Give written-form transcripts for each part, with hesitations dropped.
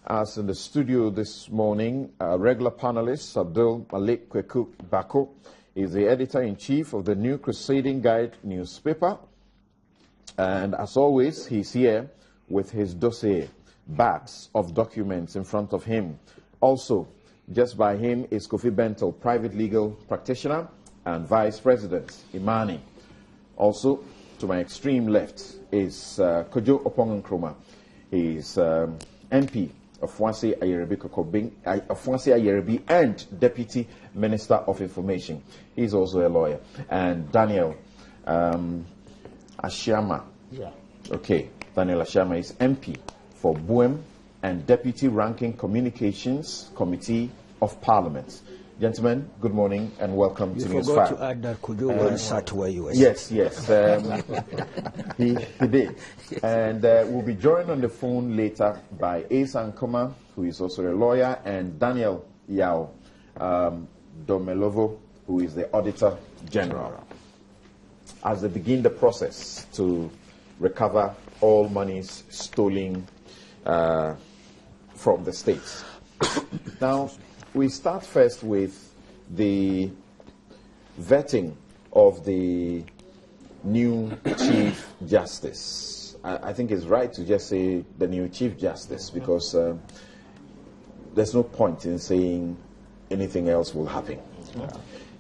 As in the studio this morning, regular panelist Malik Kwaku Baako is the editor-in-chief of the New Crusading Guide newspaper. And as always, he's here with his dossier, bags of documents in front of him. Also, just by him is Kofi Bentel, private legal practitioner and vice president, Imani. Also, to my extreme left is Kojo Opong Nkrumah. He's MP of Afuase Ayerbi and Deputy Minister of Information. He's also a lawyer. And Daniel Ashiama. Yeah. Okay, Daniel Ashiama is MP for Buem and Deputy Ranking Communications Committee of Parliament. Gentlemen, good morning and welcome to News 5. You forgot to add that Kojo once sat where you were. Yes. He did. And we'll be joined on the phone later by Asa Nkoma, who is also a lawyer, and Daniel Yao Domelovo, who is the Auditor General, as they begin the process to recover all monies stolen from the states. Now, we start first with the vetting of the new Chief Justice. I think it's right to just say the new Chief Justice because there's no point in saying anything else will happen.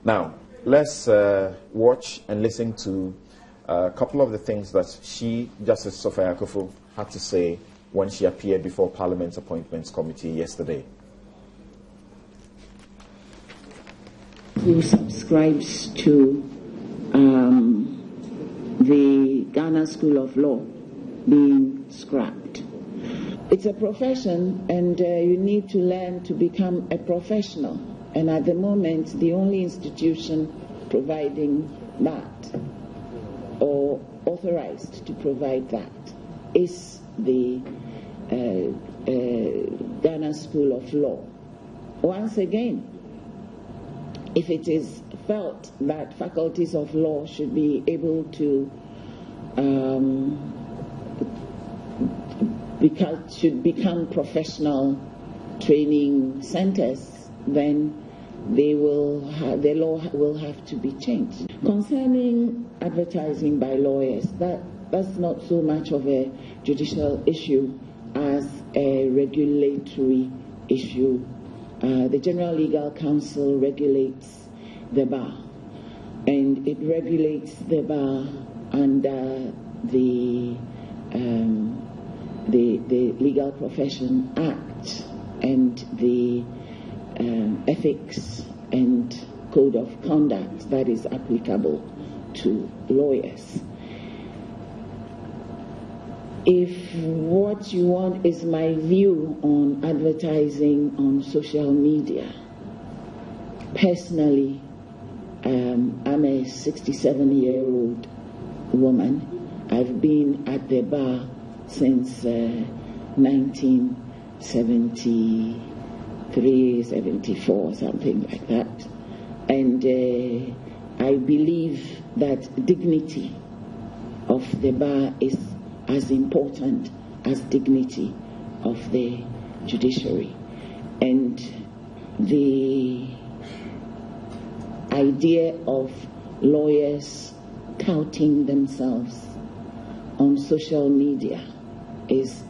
Now, let's watch and listen to a couple of the things that Justice Sophia Akuffo, had to say when she appeared before Parliament's Appointments Committee yesterday. Who subscribes to the Ghana School of Law being scrapped. It's a profession, and you need to learn to become a professional. And at the moment, the only institution providing that or authorized to provide that is the Ghana School of Law. Once again, if it is felt that faculties of law should be able to become professional training centers, then the law will have to be changed. Concerning advertising by lawyers, that's not so much of a judicial issue as a regulatory issue. The General Legal Council regulates the bar, and it regulates the bar under the Legal Profession Act and the Ethics and Code of Conduct that is applicable to lawyers. If what you want is my view on advertising on social media, personally, I'm a 67-year-old woman. I've been at the bar since 1973, 74, something like that. And I believe that dignity of the bar is as important as dignity of the judiciary. And the idea of lawyers touting themselves on social media is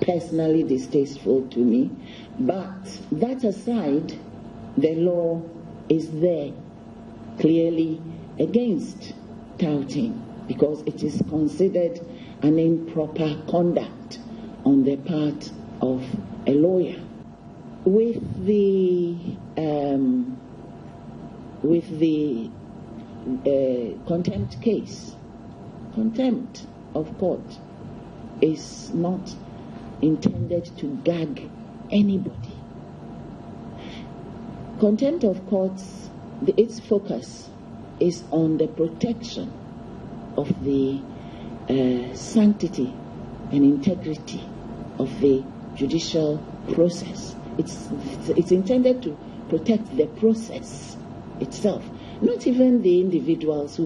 personally distasteful to me. But that aside, the law is there clearly against touting because it is considered an improper conduct on the part of a lawyer. With the contempt case, contempt of court is not intended to gag anybody. Contempt of courts, its focus is on the protection of the sanctity and integrity of the judicial process. It's intended to protect the process itself, not even the individuals who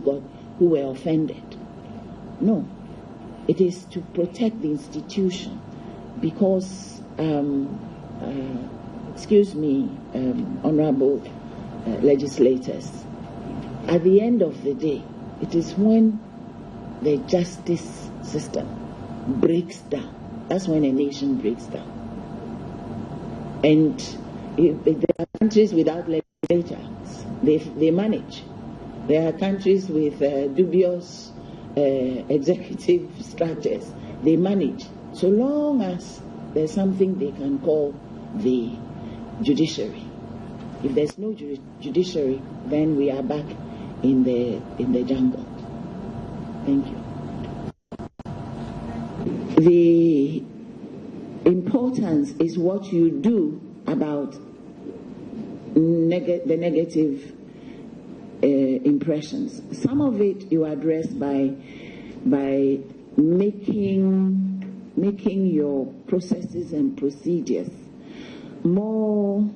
were offended. No, it is to protect the institution, because excuse me, honorable legislators, at the end of the day, it is when the justice system breaks down. That's when a nation breaks down. And if there are countries without legislators, they manage. There are countries with dubious executive structures. They manage. So long as there's something they can call the judiciary. If there's no judiciary, then we are back in the jungle. Thank you. The importance is what you do about the negative impressions. Some of it you address by making your processes and procedures more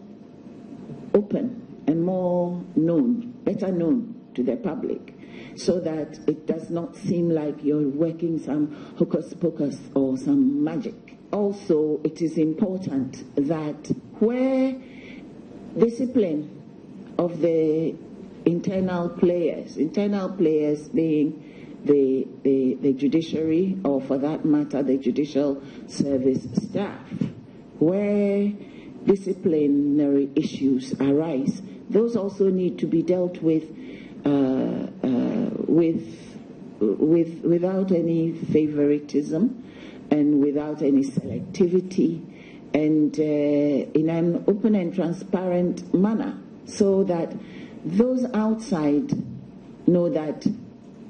open and more known, better known to the public, so that it does not seem like you're working some hocus pocus or some magic. Also, it is important that where discipline of the internal players being the judiciary, or for that matter the judicial service staff, where disciplinary issues arise, those also need to be dealt with without any favoritism and without any selectivity, and in an open and transparent manner, so that those outside know that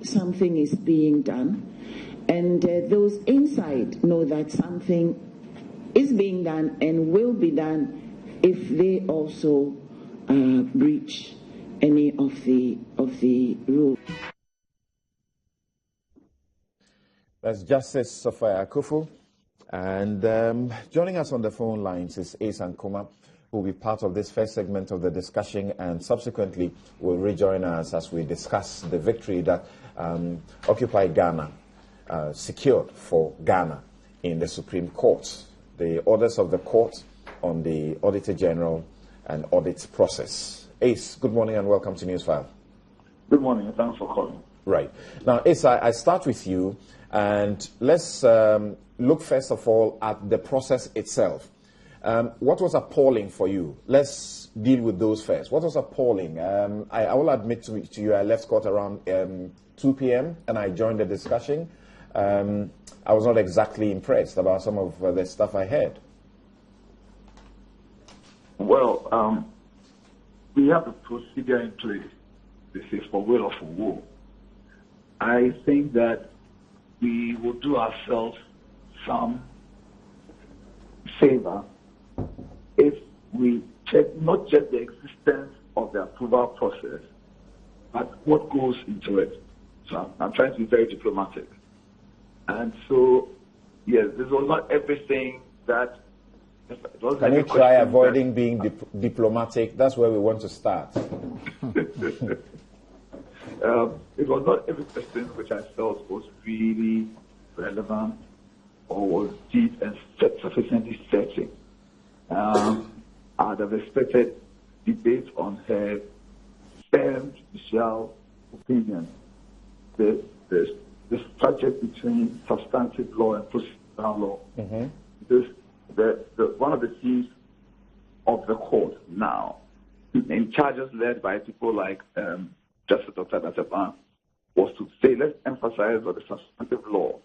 something is being done, and those inside know that something is being done and will be done if they also breach any of the rules. That's Justice Sophia Akuffo. And joining us on the phone lines is Ace Ankoma, who will be part of this first segment of the discussion, and subsequently will rejoin us as we discuss the victory that Occupy Ghana secured for Ghana in the Supreme Court, the orders of the court on the Auditor General and audit process. Ace, good morning and welcome to Newsfile. Good morning, and thanks for calling. Right. Now, Ace, I start with you, and let's look first of all at the process itself. What was appalling for you? Let's deal with those first. What was appalling? I will admit to you, I left court around 2 p.m. and I joined the discussion. I was not exactly impressed about some of the stuff I heard. Well, we have a procedure in place. This is for will or for woe. I think that we will do ourselves some favor if we check not just the existence of the approval process, but what goes into it. So I'm trying to be very diplomatic. And so, yes, this was not everything that... Can you try avoiding being diplomatic? That's where we want to start. It was not every question which I felt was really relevant or was deep and sufficiently searching. I'd have expected debate on her firm judicial opinion, the structure between substantive law and procedural law. Mm-hmm. Because one of the themes of the court now, in charges led by people like Justice Dr. Dateban, was to say, let's emphasize on the substantive law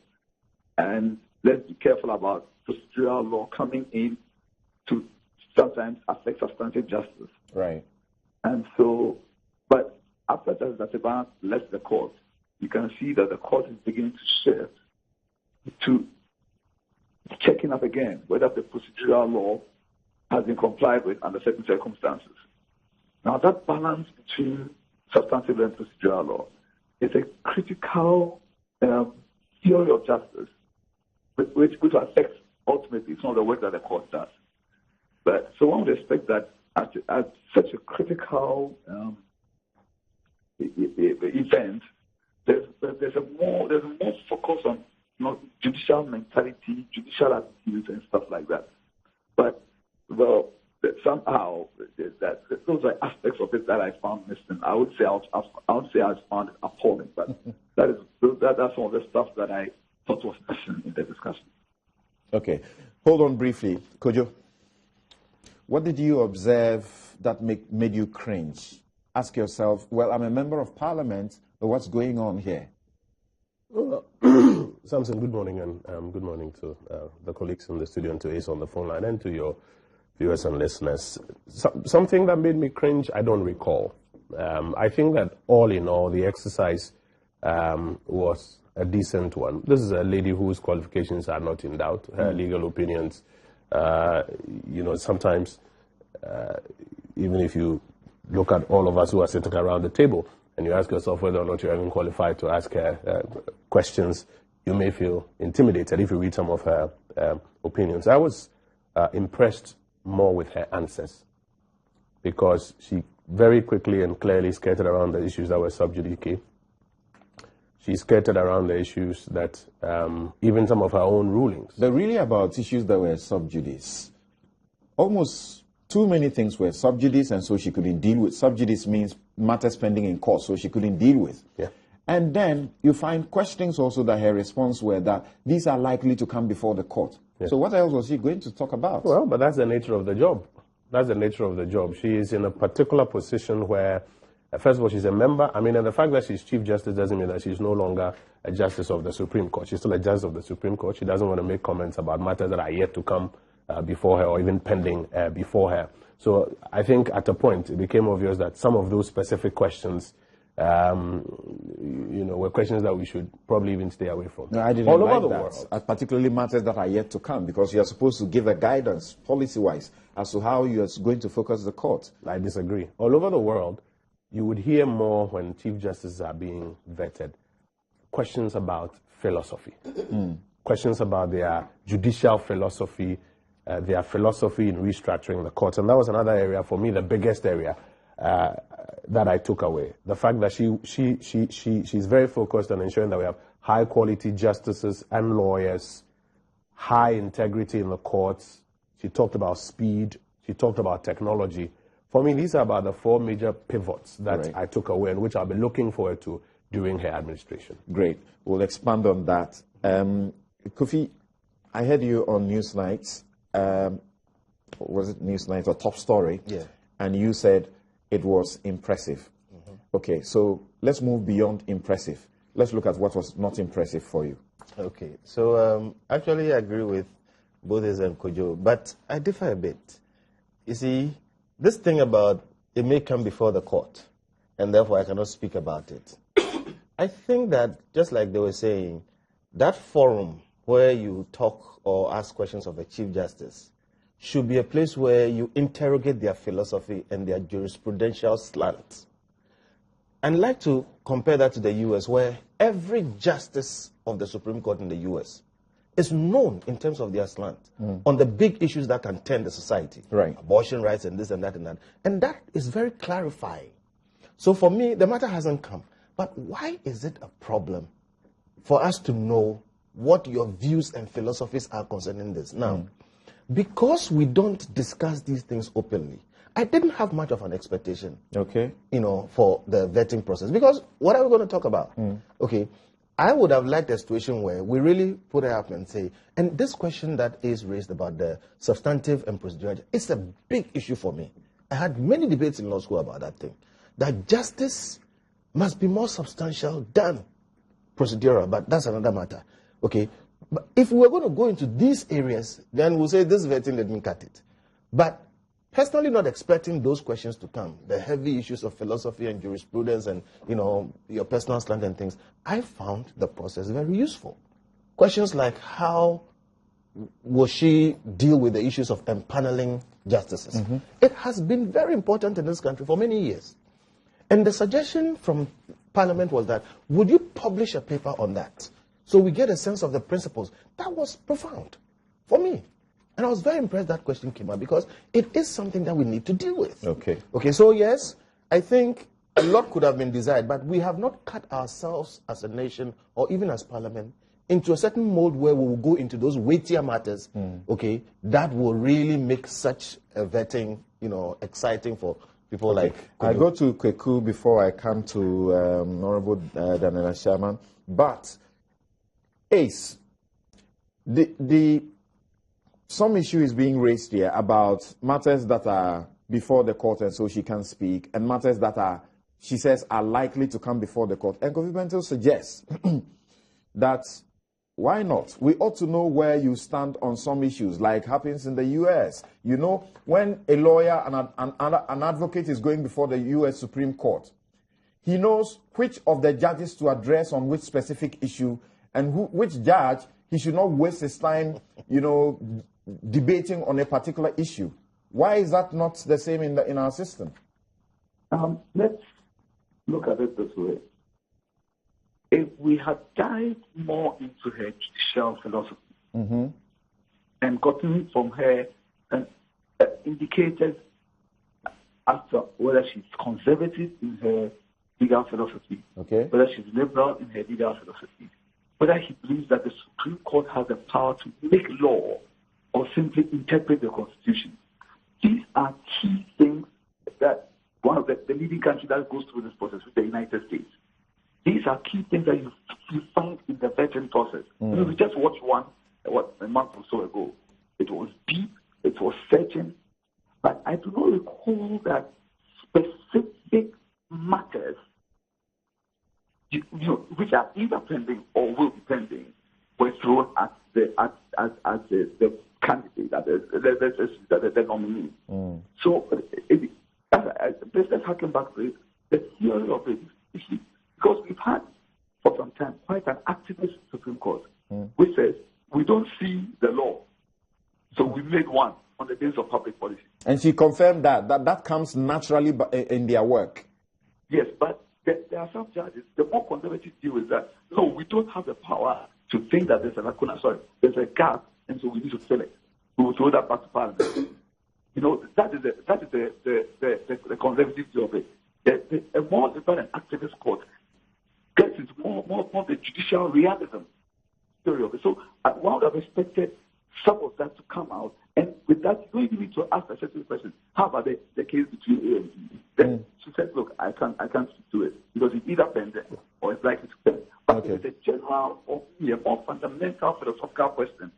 and let's be careful about procedural law coming in to sometimes affect substantive justice. Right. And so, but after Justice Dateban left the court, you can see that the court is beginning to shift to checking up again whether the procedural law has been complied with under certain circumstances. Now, that balance between substantive and procedural law is a critical theory of justice, which affects ultimately, it's not the work that the court does. But so one would expect that at such a critical event, there's a more focus on judicial mentality, judicial attitudes, and stuff like that. well, that somehow that those are aspects of it that I found missing. I would say I found it appalling, but that's all the stuff that I thought was missing in the discussion. Okay, hold on briefly, Kojo. What did you observe that made you cringe? Ask yourself, well, I'm a member of parliament, but what's going on here? Samson, good morning, and good morning to the colleagues in the studio and to Ace on the phone line and to your viewers and listeners. Something that made me cringe, I don't recall. I think that all in all, the exercise was a decent one. This is a lady whose qualifications are not in doubt. Her legal opinions, sometimes even if you look at all of us who are sitting around the table and you ask yourself whether or not you're even qualified to ask her questions, you may feel intimidated if you read some of her opinions. I was impressed more with her answers because she very quickly and clearly skirted around the issues that were sub judice. She skirted around the issues that even some of her own rulings. They're really about issues that were sub judice. Almost too many things were sub judice, and so she couldn't deal with. Sub judice means matters pending in court, so she couldn't deal with. Yeah. And then you find questions also that her response were that these are likely to come before the court. Yeah. So what else was she going to talk about? Well, but that's the nature of the job. That's the nature of the job. She is in a particular position where, first of all, she's a member. I mean, and the fact that she's Chief Justice doesn't mean that she's no longer a Justice of the Supreme Court. She's still a Justice of the Supreme Court. She doesn't want to make comments about matters that are yet to come before her or even pending before her. So I think at a point it became obvious that some of those specific questions were questions that we should probably even stay away from. No, I didn't all like over the that. world. Particularly matters that are yet to come, because you are supposed to give a guidance, policy-wise, as to how you are going to focus the court. I disagree. All over the world, you would hear more when Chief Justices are being vetted. Questions about philosophy. Questions about their judicial philosophy, their philosophy in restructuring the courts. And that was another area, for me, the biggest area that I took away. The fact that she's very focused on ensuring that we have high-quality justices and lawyers, high integrity in the courts. She talked about speed. She talked about technology. For me, these are about the four major pivots that I took away and which I'll be looking forward to during her administration. Great. We'll expand on that. Kofi, I heard you on Newsnight. Was it Newsnight or Top Story? Yeah. And you said it was impressive. Okay, so let's move beyond impressive. Let's look at what was not impressive for you. Okay, so actually I agree with both Eze and Kojo, but I differ a bit. You see, this thing about it may come before the court, and therefore I cannot speak about it. I think that, just like they were saying, that forum where you talk or ask questions of a Chief Justice should be a place where you interrogate their philosophy and their jurisprudential slant. I'd like to compare that to the U.S., where every justice of the Supreme Court in the U.S. is known in terms of their slant on the big issues that can turn the society. Right. Abortion rights and this and that and that. And that is very clarifying. So for me, the matter hasn't come. But why is it a problem for us to know what your views and philosophies are concerning this? Now, because we don't discuss these things openly, I didn't have much of an expectation, for the vetting process. Because what are we going to talk about? Okay, I would have liked a situation where we really put it up and say, and this question that is raised about the substantive and procedural, it's a big issue for me. I had many debates in law school about that thing. That justice must be more substantial than procedural, but that's another matter. Okay, but if we were going to go into these areas, then we'll say this vetting, let me cut it. But personally not expecting those questions to come, the heavy issues of philosophy and jurisprudence and, your personal slant and things, I found the process very useful. Questions like how will she deal with the issues of empaneling justices? It has been very important in this country for many years. And the suggestion from Parliament was that, would you publish a paper on that? So we get a sense of the principles. That was profound for me. And I was very impressed that question came up because it is something that we need to deal with. Okay, so yes, I think a lot could have been desired, but we have not cut ourselves as a nation or even as Parliament into a certain mode where we will go into those weightier matters, okay, that will really make such a vetting, exciting for people like I go to Kwaku before I come to Honorable Daniela Sherman. But, Ace, some issue is being raised here about matters that are before the court and so she can speak, and matters that are, she says, are likely to come before the court. And Kofi Bentil suggests that why not? We ought to know where you stand on some issues, like happens in the U.S. You know, when a lawyer and an advocate is going before the U.S. Supreme Court, he knows which of the judges to address on which specific issue and which judge he should not waste his time, debating on a particular issue. Why is that not the same in our system? Let's look at it this way. If we had dived more into her judicial philosophy and gotten from her indicators as to whether she's conservative in her legal philosophy, whether she's liberal in her legal philosophy, whether he believes that the Supreme Court has the power to make law or simply interpret the Constitution. These are key things that one of the leading countries that goes through this process with the United States. These are key things that you find in the vetting process. We just watched one, a month or so ago. It was deep, it was searching, but I do not recall that specific matters, which are either pending or will be pending, were thrown at the candidate, the nominee. So let's harken back to it. The theory of it is because we've had for some time quite an activist Supreme Court, which says we don't see the law, so we made one on the basis of public policy. And she confirmed that comes naturally in their work. Yes, but there are some judges, the more conservative view is that, no, we don't have the power to think that there's a lacuna, there's a gap, and so we need to fill it. We will throw that back to Parliament. That is the conservative view of it. A more liberal and activist court gets into more the judicial realism theory of it. So one would have expected some of that to come out, and with that, you don't even need to ask a certain question. How about the case between A and B? Then she said, look, I can't do it because it's either pending or it's likely to pend. But it's a general or a more fundamental philosophical question.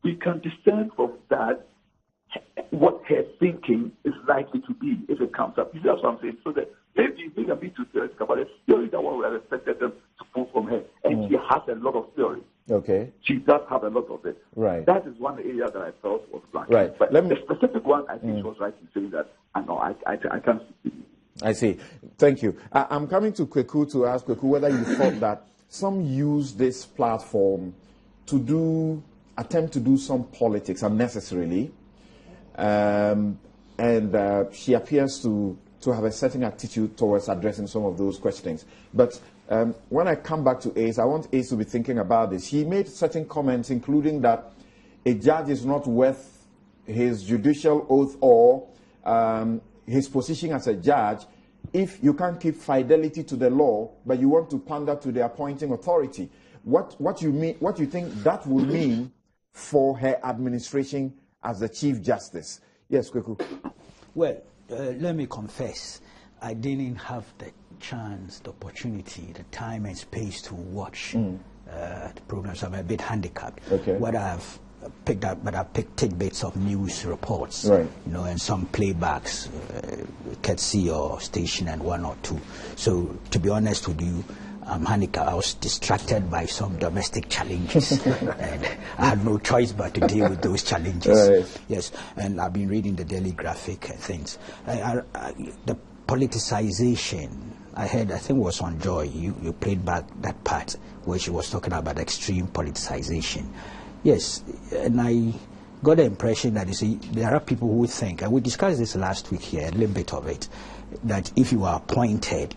We can discern from that what her thinking is likely to be if it comes up. You see what I'm saying? So that maybe we can be too theoretical about a theory that one would have expected them to pull from her. And she has a lot of theory. Okay. She does have a lot of it. Right. That is one area that I felt was lacking. Right. But the specific one, I think she was right in saying that, I can't speak. I see. Thank you. I'm coming to Kwaku to ask Kwaku whether you thought that some use this platform to attempt to do some politics unnecessarily, and she appears to have a certain attitude towards addressing some of those questions. But when I come back to Ace, I want Ace to be thinking about this. He made certain comments, including that a judge is not worth his judicial oath or his position as a judge if you can't keep fidelity to the law, but you want to pander to the appointing authority. What you think that would mean for her administration as the Chief Justice? Yes, Kwaku. Well, let me confess, I didn't have the chance, the opportunity, the time and space to watch the programs. I'm a bit handicapped. Okay. What I've picked up, but I picked tidbits of news reports, right, and some playbacks, courtesy your station and one or two. So, to be honest with you, I'm handicapped. I was distracted by some domestic challenges, and I had no choice but to deal with those challenges. Right. Yes, and I've been reading the Daily Graphic and things. The politicization, I think it was on Joy, you played back that part where she was talking about extreme politicization. Yes, and I got the impression that, you see, there are people who think, and we discussed this last week here, a little bit of it, that if you are appointed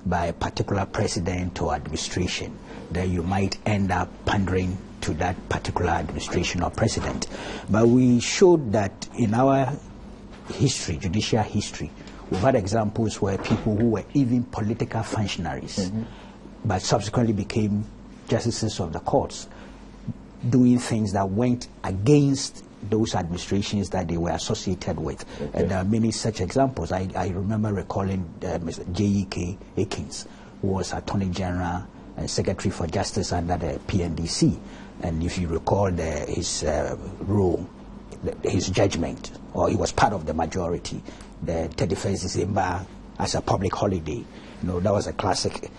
by a particular president or administration, then you might end up pandering to that particular administration or president. But we showed that in our history, judicial history, we've had examples where people who were even political functionaries, but subsequently became justices of the courts. doing things that went against those administrations that they were associated with. Okay. And there are many such examples. I remember recalling Mr. J.E.K. Akins, who was Attorney General and Secretary for Justice under the PNDC. And if you recall his role, his judgment, or he was part of the majority, the 31st December as a public holiday. That was a classic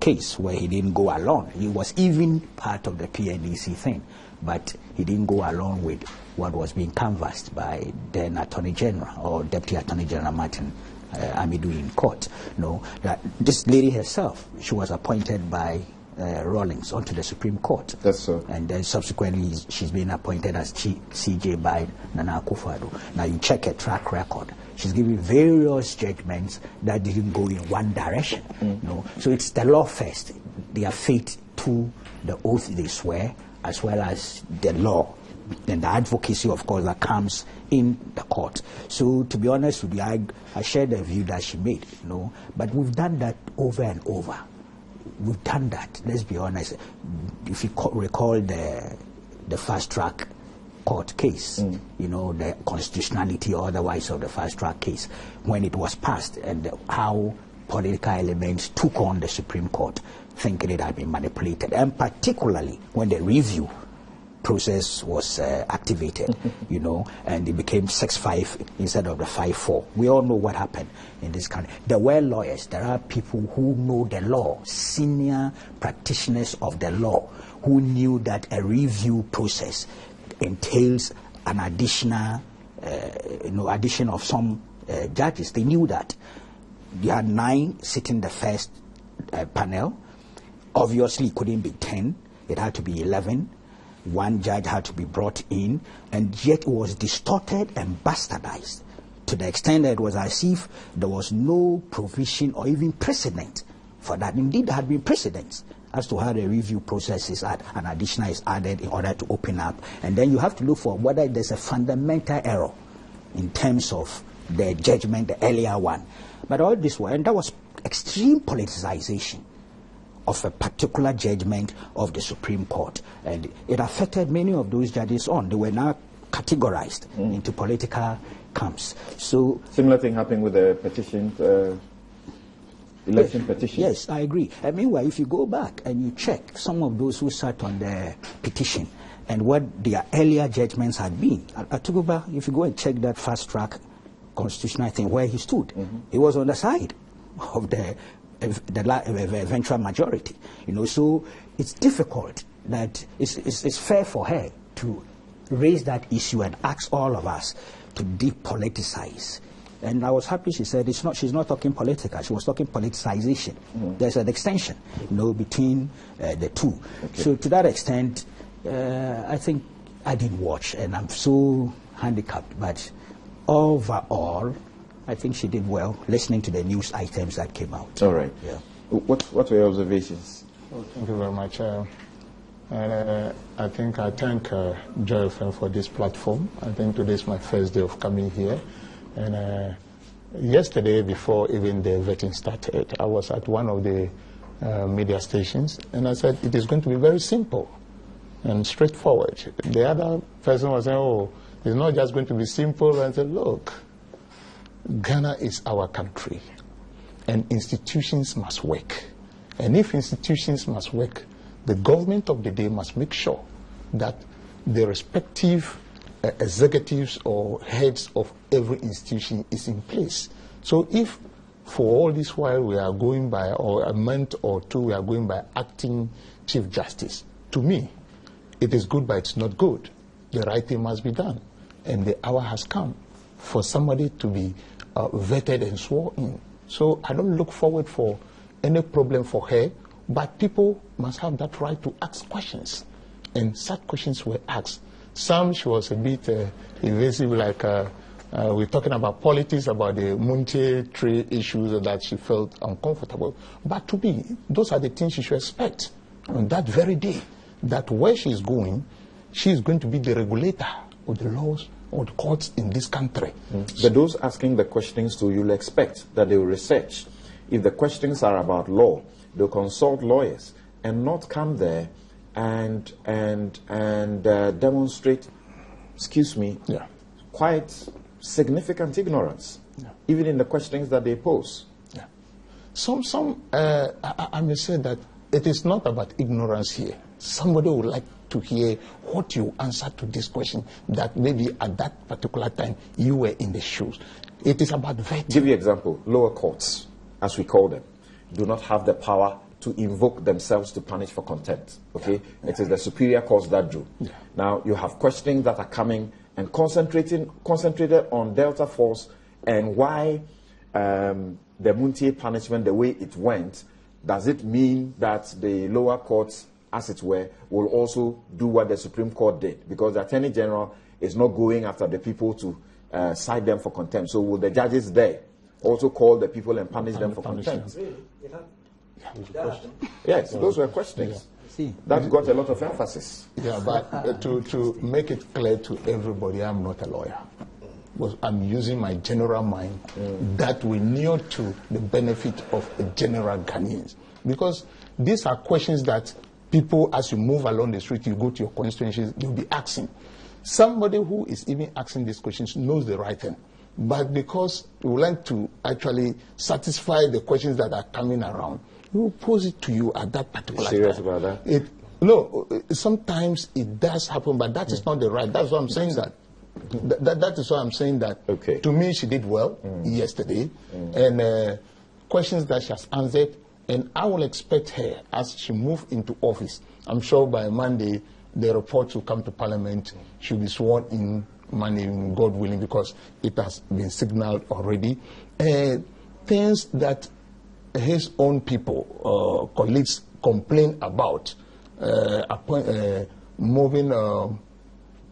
case where he didn't go along. He was even part of the PNDC thing, but he didn't go along with what was being canvassed by then Attorney General or Deputy Attorney General Martin Amidu in court. That this lady herself, she was appointed by Rawlings onto the Supreme Court. That's so. And then subsequently she's been appointed as CJ by Nana Akufo-Addo. Now you check her track record. She's given various judgments that didn't go in one direction. So it's the law first. Their faith to the oath they swear, as well as the law. Then the advocacy, of course, that comes in the court. So to be honest with you, I share the view that she made. But we've done that over and over. We've done that. Let's be honest. If you recall the fast track court case, the constitutionality or otherwise of the fast track case, when it was passed, and how political elements took on the Supreme Court, thinking it had been manipulated, and particularly when the review process was activated, and it became 6-5 instead of the 5-4. We all know what happened in this country. There were lawyers. There are people who know the law, senior practitioners of the law, who knew that a review process entails an additional, addition of some judges. They knew that. They had 9 sitting the first panel. Obviously, it couldn't be 10. It had to be 11. One judge had to be brought in, and yet it was distorted and bastardized to the extent that it was as if there was no provision or even precedent for that. Indeed, there had been precedents as to how the review process is an additional is added in order to open up. And then you have to look for whether there's a fundamental error in terms of the judgment, the earlier one. But all this was, and that was extreme politicization of a particular judgment of the Supreme Court. And it affected many of those judges on. They were now categorized into political camps. So similar thing happened with the petition, election petition. Yes, I agree. And meanwhile, if you go back and you check some of those who sat on the petition and what their earlier judgments had been, Atuguba, if you go and check that fast track constitutional thing where he stood, he was on the side of the eventual majority, so it's difficult. That it's fair for her to raise that issue and ask all of us to depoliticize. And I was happy she said she's not talking political, she was talking politicization. There's an extension, between the two. Okay. So to that extent, I think I didn't watch, and I'm so handicapped. But overall, I think she did well listening to the news items that came out. All right. Yeah. What were your observations? Well, thank you very much. And I think I thank Joy FM for this platform. I think today is my first day of coming here. And yesterday, before even the vetting started, I was at one of the media stations, and I said it is going to be very simple and straightforward. The other person was saying, oh, it's not just going to be simple. And I said, look, Ghana is our country, and institutions must work. And if institutions must work, the government of the day must make sure that the respective executives or heads of every institution is in place. So if for all this while we are going by, or a month or two, we are going by acting Chief Justice, to me, it is good, but it's not good. The right thing must be done. And the hour has come for somebody to be vetted and sworn in. So I don't look forward for any problem for her, but people must have that right to ask questions. And such questions were asked. Some, she was a bit evasive, like we're talking about politics, about the Munche tree issues that she felt uncomfortable. But to me, those are the things she should expect on that very day, that where she's going to be the regulator of the laws or the courts in this country. But those asking the questions to you'll expect that they will research. If the questions are about law, they'll consult lawyers and not come there and demonstrate, excuse me, Yeah. quite significant ignorance, even in the questions that they pose. Yeah. I may say that it is not about ignorance here. Somebody would like to hear what you answer to this question that maybe at that particular time you were in the shoes. It is about vetting. Give you an example. Lower courts, as we call them, do not have the power to invoke themselves to punish for contempt. Okay? Yeah. It is the superior courts that do. Yeah. Now, you have questions that are coming and concentrated on Delta Force and why the Muntie punishment, the way it went. Does it mean that the lower courts, as it were, will also do what the Supreme Court did? Because the Attorney General is not going after the people to cite them for contempt. So will the judges there also call the people and punish them for contempt? Yes, those were questions. That got a lot of emphasis. Yeah, but to make it clear to everybody, I'm not a lawyer. But I'm using my general mind that we kneel to the benefit of the general Ghanaians. Because these are questions that people, as you move along the street, you go to your constituencies, you'll be asking. Somebody who is even asking these questions knows the right thing. But because we would like to actually satisfy the questions that are coming around, we will pose it to you at that particular time. Serious about that? No, sometimes it does happen, but that is not the right. That's why I'm saying that. That is why I'm saying that. Okay. To me, she did well yesterday, and questions that she has answered, and I will expect her as she moves into office. I'm sure by Monday the report will come to Parliament. She'll be sworn in Monday, God willing, because it has been signaled already. Things that his own people, colleagues, complain about, moving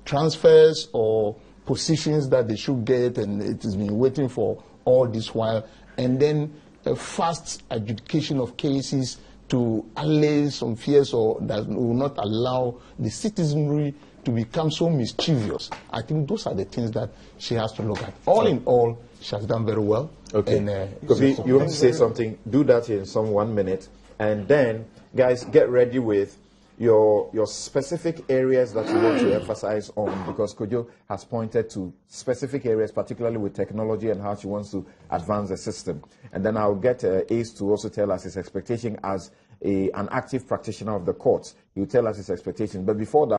transfers or positions that they should get, and it has been waiting for all this while, and then a fast adjudication of cases to allay some fears or that will not allow the citizenry to become so mischievous. I think those are the things that she has to look at. All in all, she has done very well. Okay. Kofi, you want to say something? Do that in some 1 minute. And then, guys, get ready with your specific areas that you want to emphasize on, because Kojo has pointed to specific areas, particularly with technology and how she wants to advance the system. And then I'll get Ace to also tell us his expectation as an active practitioner of the courts. He'll tell us his expectation. But before that,